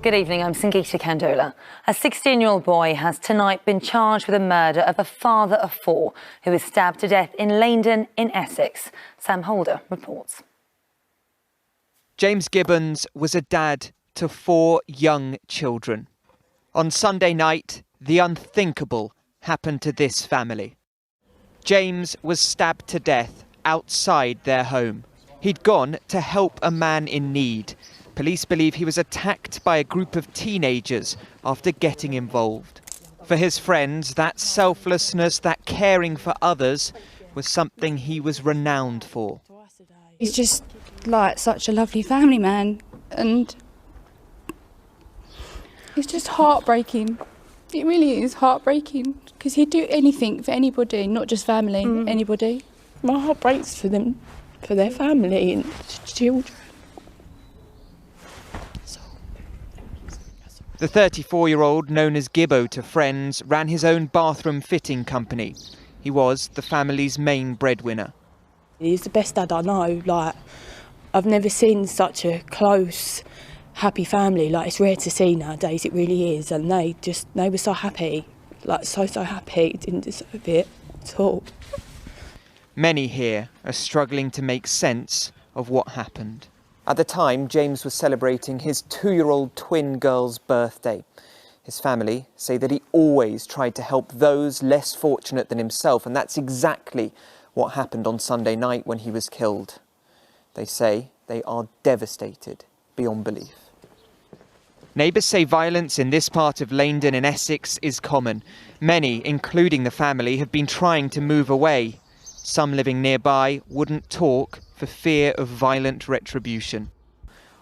Good evening, I'm Sangeeta Kandola. A 16-year-old boy has tonight been charged with the murder of a father of four who was stabbed to death in Leiden in Essex. Sam Holder reports. James Gibbons was a dad to four young children. On Sunday night, the unthinkable happened to this family. James was stabbed to death outside their home. He'd gone to help a man in need. Police believe he was attacked by a group of teenagers after getting involved. For his friends, that selflessness, that caring for others, was something he was renowned for. He's just like such a lovely family man, and it's just heartbreaking. It really is heartbreaking, because he'd do anything for anybody, not just family, anybody. My heart breaks for them, for their family and children. The 34-year-old, known as Gibbo to friends, ran his own bathroom fitting company. He was the family's main breadwinner. He's the best dad I know. Like, I've never seen such a close, happy family. Like, it's rare to see nowadays, it really is. And they were so happy, like so happy, didn't deserve it at all. Many here are struggling to make sense of what happened. At the time, James was celebrating his 2-year-old twin girl's birthday. His family say that he always tried to help those less fortunate than himself, and that's exactly what happened on Sunday night when he was killed. They say they are devastated beyond belief. Neighbours say violence in this part of Leiden in Essex is common. Many, including the family, have been trying to move away. Some living nearby wouldn't talk for fear of violent retribution.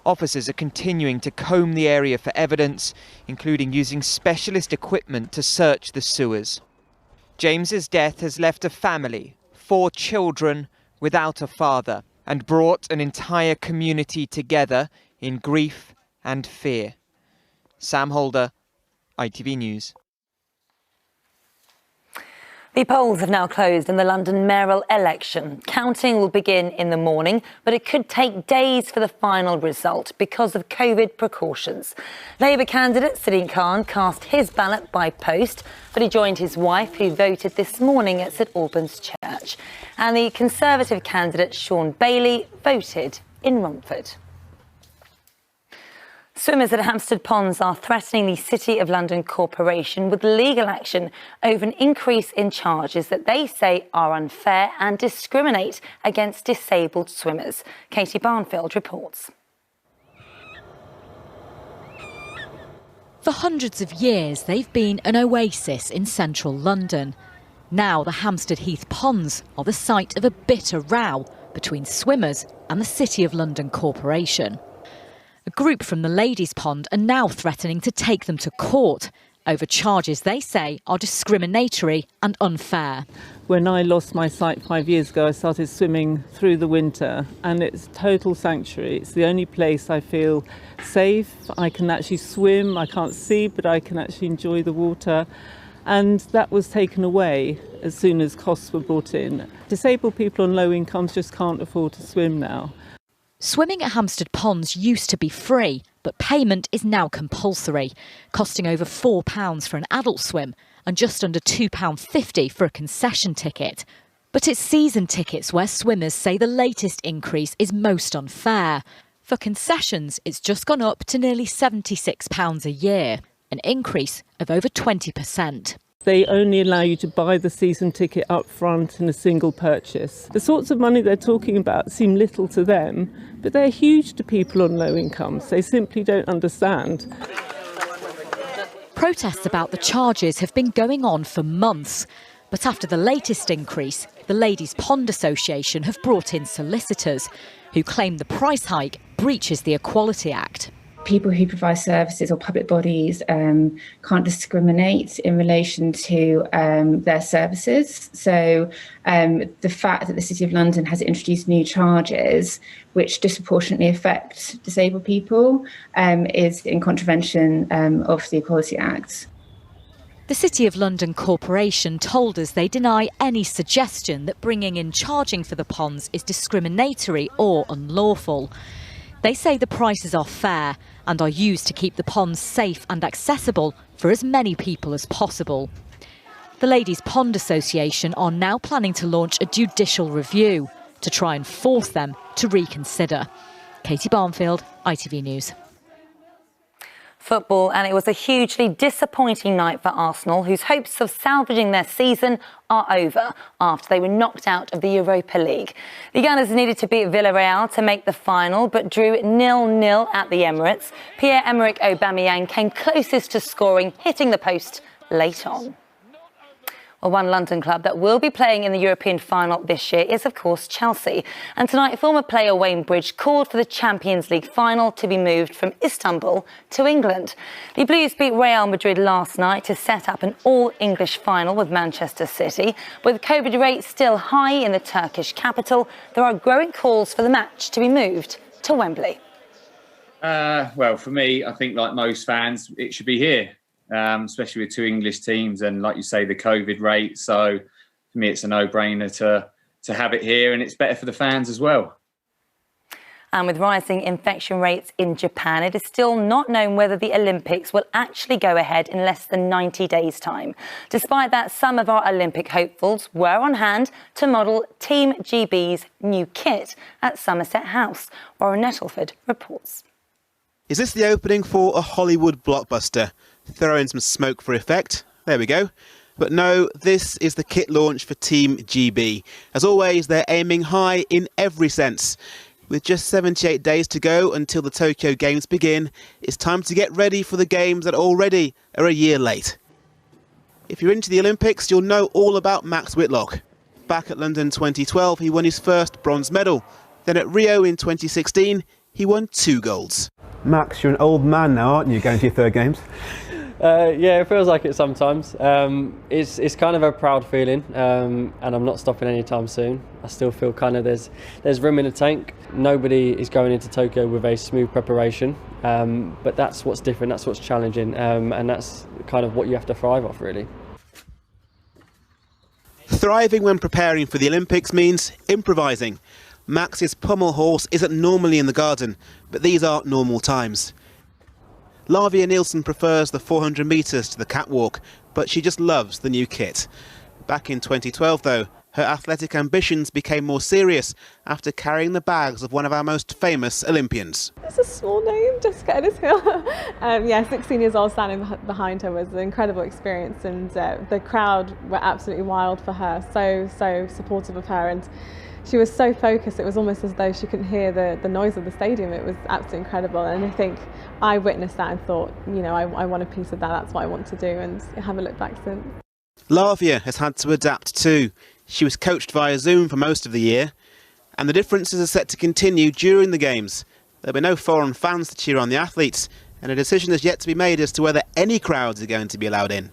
Officers are continuing to comb the area for evidence, including using specialist equipment to search the sewers. James's death has left a family, 4 children, without a father, and brought an entire community together in grief and fear. Sam Holder, ITV News. The polls have now closed in the London mayoral election. Counting will begin in the morning, but it could take days for the final result because of COVID precautions. Labour candidate Sadiq Khan cast his ballot by post, but he joined his wife, who voted this morning at St Albans Church. And the Conservative candidate Sean Bailey voted in Romford. Swimmers at Hampstead Ponds are threatening the City of London Corporation with legal action over an increase in charges that they say are unfair and discriminate against disabled swimmers. Katie Barnfield reports. For hundreds of years, they've been an oasis in central London. Now the Hampstead Heath Ponds are the site of a bitter row between swimmers and the City of London Corporation. A group from the Ladies' Pond are now threatening to take them to court over charges they say are discriminatory and unfair. When I lost my sight 5 years ago, I started swimming through the winter, and it's total sanctuary. It's the only place I feel safe. I can actually swim. I can't see, but I can actually enjoy the water. And that was taken away as soon as costs were brought in. Disabled people on low incomes just can't afford to swim now. Swimming at Hampstead Ponds used to be free, but payment is now compulsory, costing over £4 for an adult swim and just under £2.50 for a concession ticket. But it's season tickets where swimmers say the latest increase is most unfair. For concessions, it's just gone up to nearly £76 a year, an increase of over 20%. They only allow you to buy the season ticket up front in a single purchase. The sorts of money they're talking about seem little to them, but they're huge to people on low incomes. They simply don't understand. Protests about the charges have been going on for months. But after the latest increase, the Ladies' Pond Association have brought in solicitors who claim the price hike breaches the Equality Act. People who provide services or public bodies can't discriminate in relation to their services. So the fact that the City of London has introduced new charges which disproportionately affect disabled people is in contravention of the Equality Act. The City of London Corporation told us they deny any suggestion that bringing in charging for the ponds is discriminatory or unlawful. They say the prices are fair and are used to keep the ponds safe and accessible for as many people as possible. The Ladies Pond Association are now planning to launch a judicial review to try and force them to reconsider. Katie Barnfield, ITV News. Football, and it was a hugely disappointing night for Arsenal, whose hopes of salvaging their season are over after they were knocked out of the Europa League. The Gunners needed to beat Villarreal to make the final, but drew 0-0 at the Emirates. Pierre-Emerick Aubameyang came closest to scoring, hitting the post late on. Well, one London club that will be playing in the European final this year is, of course, Chelsea. And tonight, former player Wayne Bridge called for the Champions League final to be moved from Istanbul to England. The Blues beat Real Madrid last night to set up an all-English final with Manchester City. With COVID rates still high in the Turkish capital, there are growing calls for the match to be moved to Wembley. Well, for me, I think like most fans, it should be here. Especially with two English teams and, like you say, the COVID rate. So for me, it's a no-brainer to have it here, and it's better for the fans as well. And with rising infection rates in Japan, it is still not known whether the Olympics will actually go ahead in less than 90 days' time. Despite that, some of our Olympic hopefuls were on hand to model Team GB's new kit at Somerset House. Warren Nettleford reports. Is this the opening for a Hollywood blockbuster? Throw in some smoke for effect. There we go. But no, this is the kit launch for Team GB. As always, they're aiming high in every sense. With just 78 days to go until the Tokyo Games begin, it's time to get ready for the Games that already are a year late. If you're into the Olympics, you'll know all about Max Whitlock. Back at London 2012, he won his first bronze medal. Then at Rio in 2016, he won 2 golds. Max, you're an old man now, aren't you, going to your third Games? Yeah, it feels like it sometimes. It's kind of a proud feeling, and I'm not stopping anytime soon. I still feel kind of there's room in the tank. Nobody is going into Tokyo with a smooth preparation, but that's what's different, that's what's challenging, and that's kind of what you have to thrive off, really. Thriving when preparing for the Olympics means improvising. Max's pommel horse isn't normally in the garden, but these aren't normal times. Lavia Nielsen prefers the 400 metres to the catwalk, but she just loves the new kit. Back in 2012, though, her athletic ambitions became more serious after carrying the bags of one of our most famous Olympians. It's a small name, Jessica Edishill. Yeah, 16 years old, standing behind her was an incredible experience, and the crowd were absolutely wild for her, so supportive of her, and she was so focused, it was almost as though she couldn't hear the noise of the stadium. It was absolutely incredible, and I think I witnessed that and thought, you know, I want a piece of that, that's what I want to do, and I haven't looked back since. Lavia has had to adapt too. She was coached via Zoom for most of the year, and the differences are set to continue during the Games. There'll be no foreign fans to cheer on the athletes, and a decision has yet to be made as to whether any crowds are going to be allowed in.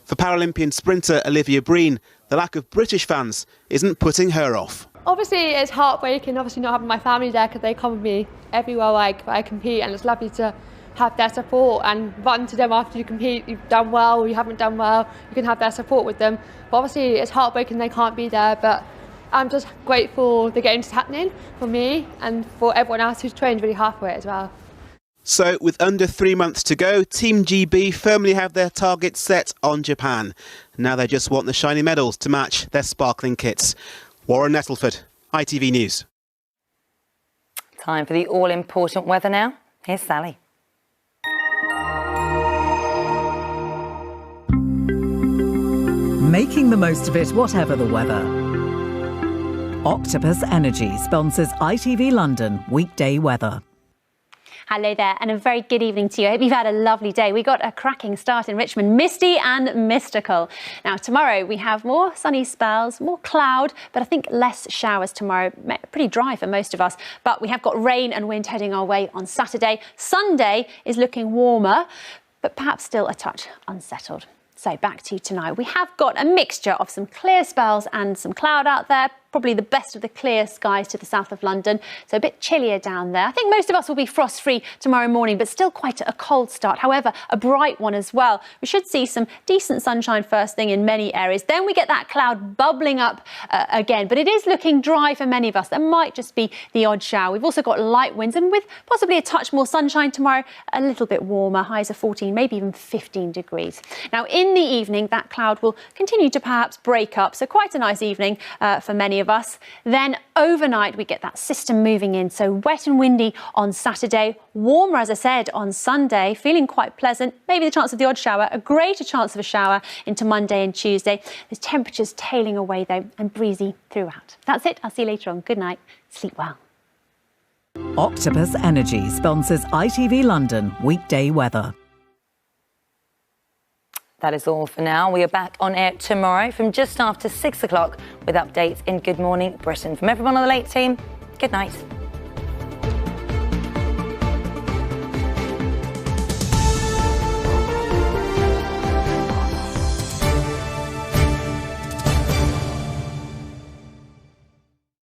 For Paralympian sprinter Olivia Breen, the lack of British fans isn't putting her off. Obviously it's heartbreaking, obviously not having my family there, because they come with me everywhere I compete, and it's lovely to have their support and run to them after you compete. You've done well or you haven't done well, you can have their support with them. But obviously it's heartbreaking they can't be there, but I'm just grateful the Games is happening for me and for everyone else who's trained really hard for it as well. So, with under 3 months to go, Team GB firmly have their targets set on Japan. Now they just want the shiny medals to match their sparkling kits. Warren Nettleford, ITV News. Time for the all-important weather now. Here's Sally. Making the most of it, whatever the weather. Octopus Energy sponsors ITV London weekday weather. Hello there, and a very good evening to you. I hope you've had a lovely day. We got a cracking start in Richmond, misty and mystical. Now, tomorrow we have more sunny spells, more cloud, but I think less showers tomorrow. Pretty dry for most of us, but we have got rain and wind heading our way on Saturday. Sunday is looking warmer, but perhaps still a touch unsettled. So back to you tonight. We have got a mixture of some clear spells and some cloud out there. probably the best of the clear skies to the south of London, so a bit chillier down there. I think most of us will be frost-free tomorrow morning, but still quite a cold start. However, a bright one as well. We should see some decent sunshine first thing in many areas. Then we get that cloud bubbling up again, but it is looking dry for many of us. There might just be the odd shower. We've also got light winds, and with possibly a touch more sunshine tomorrow, a little bit warmer, highs of 14, maybe even 15 degrees. Now, in the evening, that cloud will continue to perhaps break up, so quite a nice evening for many of us. Then overnight, we get that system moving in, so wet and windy on Saturday, warmer, as I said, on Sunday, feeling quite pleasant, maybe the chance of the odd shower, a greater chance of a shower into Monday and Tuesday. The temperatures tailing away, though, and breezy throughout. That's it. I'll see you later on. Good night. Sleep well. Octopus Energy sponsors ITV London weekday weather. That is all for now. We are back on air tomorrow from just after 6 o'clock with updates in Good Morning Britain. From everyone on the late team, good night.